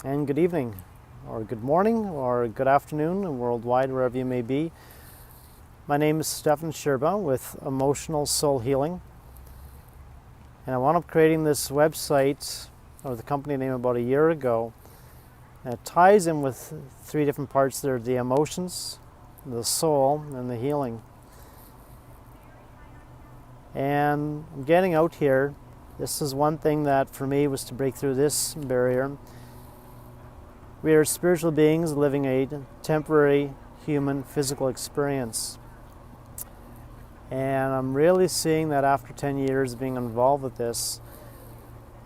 and good evening, or good morning, or good afternoon, worldwide, wherever you may be. My name is Stefan Sherba with Emotional Soul Healing, and I wound up creating this website or the company name about a year ago. And it ties in with three different parts there: the emotions, the soul, and the healing. And I'm getting out here. This is one thing that for me was to break through this barrier. We are spiritual beings living a temporary human physical experience. And I'm really seeing that after 10 years being involved with this.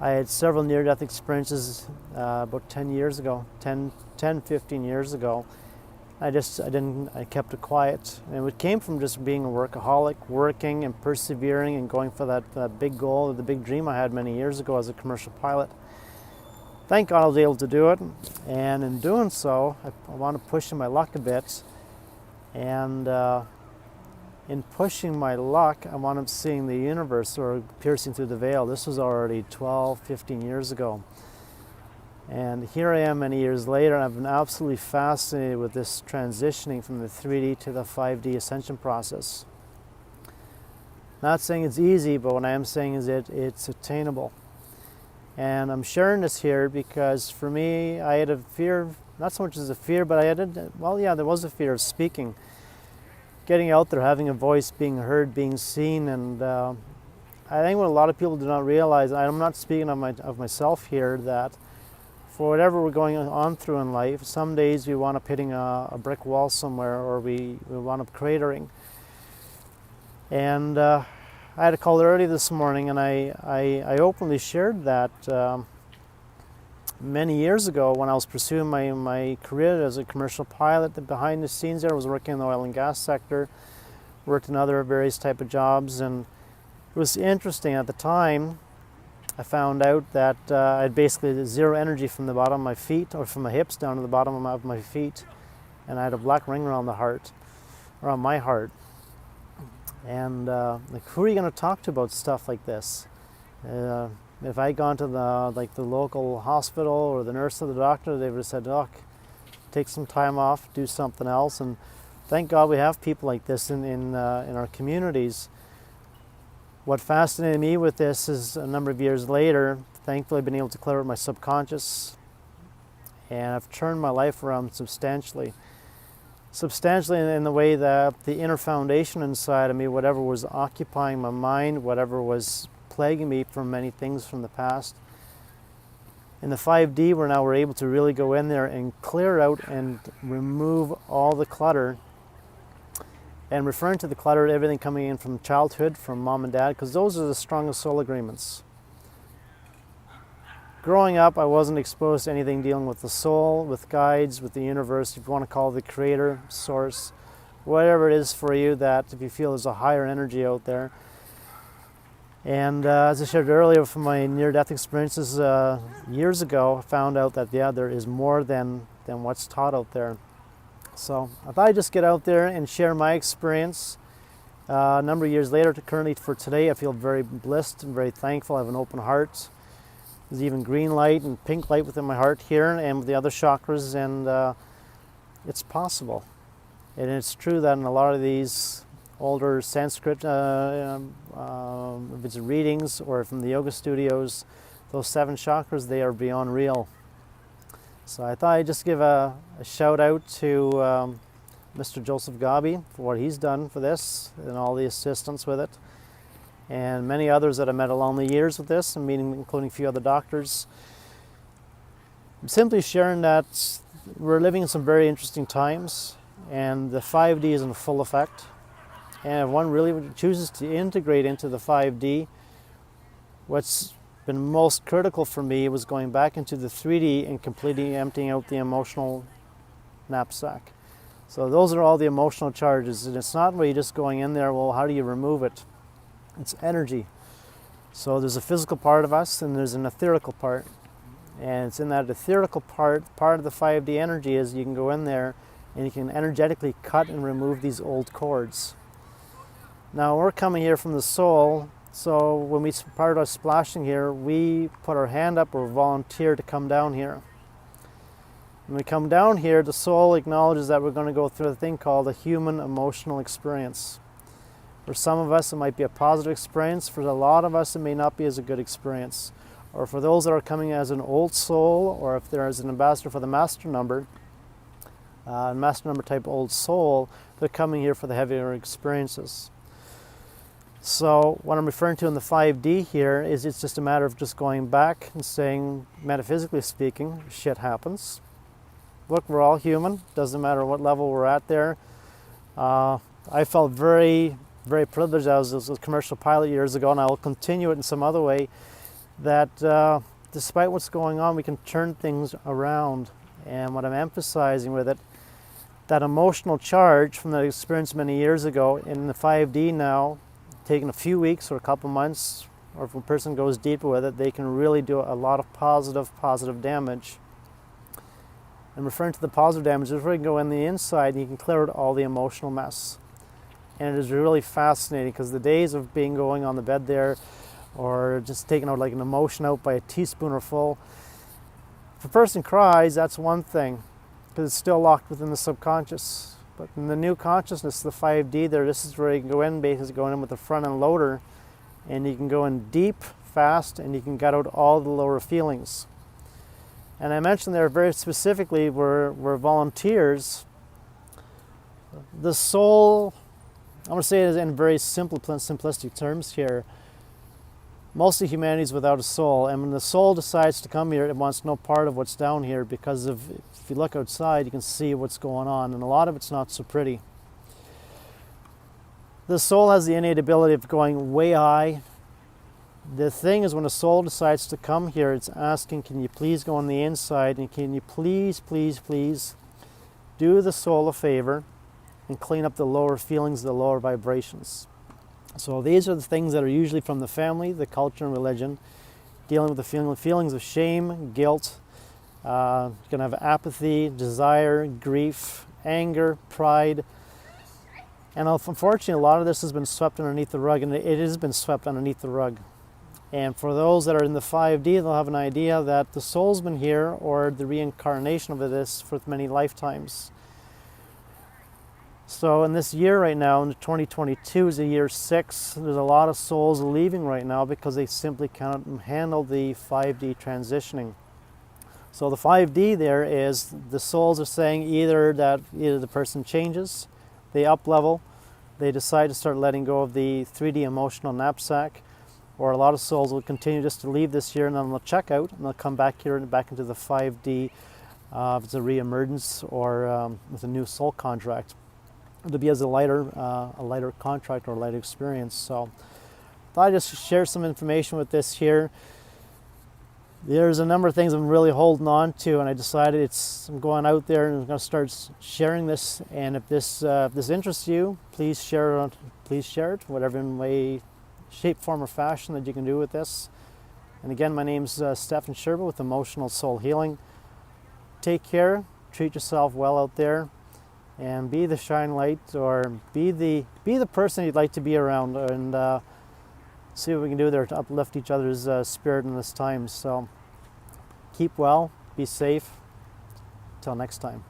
I had several near-death experiences about 10 years ago, 15 years ago. I kept it quiet. And it came from just being a workaholic, working and persevering and going for that big goal, the big dream I had many years ago as a commercial pilot. Thank God I was able to do it. And in doing so, I want to push my luck a bit. And in pushing my luck, I wound up seeing the universe, or piercing through the veil. This was already 12, 15 years ago. And here I am many years later, and I've been absolutely fascinated with this transitioning from the 3D to the 5D ascension process. Not saying it's easy, but what I am saying is it's attainable. And I'm sharing this here because for me, I had a fear, not so much as a fear, but there was a fear of speaking. Getting out there, having a voice, being heard, being seen, and I think what a lot of people do not realize, I'm not speaking of myself here, that for whatever we're going on through in life, some days we wind up hitting a brick wall somewhere, or we wind up cratering. And I had a call early this morning, and I openly shared that many years ago when I was pursuing my career as a commercial pilot. That behind the scenes there, I was working in the oil and gas sector, worked in other various type of jobs, and it was interesting at the time. I found out that I had basically zero energy from the bottom of my feet, or from my hips down to the bottom of my feet, and I had a black ring around my heart. And who are you going to talk to about stuff like this? If I had gone to the local hospital or the nurse or the doctor, they would have said, "Look, take some time off, do something else." And thank God we have people like this in our communities. What fascinated me with this is a number of years later, thankfully I've been able to clear up my subconscious, and I've turned my life around substantially in the way that the inner foundation inside of me, whatever was occupying my mind, whatever was plaguing me from many things from the past. In the 5D, we're able to really go in there and clear out and remove all the clutter. And referring to the clutter, everything coming in from childhood, from mom and dad, because those are the strongest soul agreements. Growing up, I wasn't exposed to anything dealing with the soul, with guides, with the universe, if you want to call it the creator, source, whatever it is for you, that if you feel there's a higher energy out there. And as I shared earlier from my near-death experiences years ago, I found out that there is more than what's taught out there. So I thought I'd just get out there and share my experience. A number of years later, currently for today, I feel very blessed and very thankful. I have an open heart. There's even green light and pink light within my heart here, and with the other chakras, and it's possible. And it's true that in a lot of these older Sanskrit, if it's readings or from the yoga studios, those 7 chakras, they are beyond real. So I thought I'd just give a shout out to Mr. Joseph Gabi for what he's done for this and all the assistance with it, and many others that I met along the years with this, and including a few other doctors. I'm simply sharing that we're living in some very interesting times, and the 5D is in full effect. And if one really chooses to integrate into the 5D, what's been most critical for me was going back into the 3D and completely emptying out the emotional knapsack. So those are all the emotional charges, and it's not really just going in there, well, how do you remove it? It's energy. So there's a physical part of us, and there's an etherical part. And it's in that etherical part of the 5D energy is you can go in there and you can energetically cut and remove these old cords. Now we're coming here from the soul, so when part of our splashing here, we put our hand up or volunteer to come down here. When we come down here, the soul acknowledges that we're going to go through a thing called a human emotional experience. For some of us, it might be a positive experience. For a lot of us, it may not be as a good experience. Or for those that are coming as an old soul, or if there is an ambassador for the master number type old soul, they're coming here for the heavier experiences. So what I'm referring to in the 5D here is it's just a matter of just going back and saying, metaphysically speaking, shit happens. Look, we're all human. Doesn't matter what level we're at there. I felt very, very privileged. I was a commercial pilot years ago, and I will continue it in some other way, that despite what's going on, we can turn things around. And what I'm emphasizing with it, that emotional charge from that experience many years ago in the 5D now, taking a few weeks or a couple months, or if a person goes deeper with it, they can really do a lot of positive damage. And referring to the positive damage, is where you can go in the inside and you can clear out all the emotional mess. And it is really fascinating, because the days of going on the bed there, or just taking out like an emotion out by a teaspoonful, if a person cries, that's one thing, because it's still locked within the subconscious. But in the new consciousness, the 5D there, this is where you can go in, basically going in with the front end loader, and you can go in deep, fast, and you can gut out all the lower feelings. And I mentioned there very specifically, we're volunteers. The soul, I'm going to say it in very simplistic terms here. Most of humanity is without a soul, and when the soul decides to come here, it wants no part of what's down here, because if you look outside, you can see what's going on, and a lot of it's not so pretty. The soul has the innate ability of going way high. The thing is, when a soul decides to come here, it's asking, can you please go on the inside, and can you please do the soul a favor and clean up the lower feelings, the lower vibrations. So these are the things that are usually from the family, the culture, and religion, dealing with the feelings of shame, guilt. You can have apathy, desire, grief, anger, pride. And unfortunately, a lot of this has been swept underneath the rug, and it has been swept underneath the rug. And for those that are in the 5D, they'll have an idea that the soul's been here, or the reincarnation of this, for many lifetimes. So in this year right now, in 2022 is the year 6, there's a lot of souls leaving right now because they simply cannot handle the 5D transitioning. So the 5D there is, the souls are saying either the person changes, they up level, they decide to start letting go of the 3D emotional knapsack, or a lot of souls will continue just to leave this year, and then they'll check out and they'll come back here and back into the 5D if it's a re-emergence, or with a new soul contract. It'll be as a lighter contract or a lighter experience. So I thought I'd just share some information with this here. There's a number of things I'm really holding on to, and I decided I'm going out there and I'm going to start sharing this. And if this interests you, please share it, whatever way, shape, form, or fashion that you can do with this. And again, my name's Stefan Sherba with Emotional Soul Healing. Take care, treat yourself well out there, and be the shine light, or be the person you'd like to be around, and see what we can do there to uplift each other's spirit in this time. So keep well, be safe. Till next time.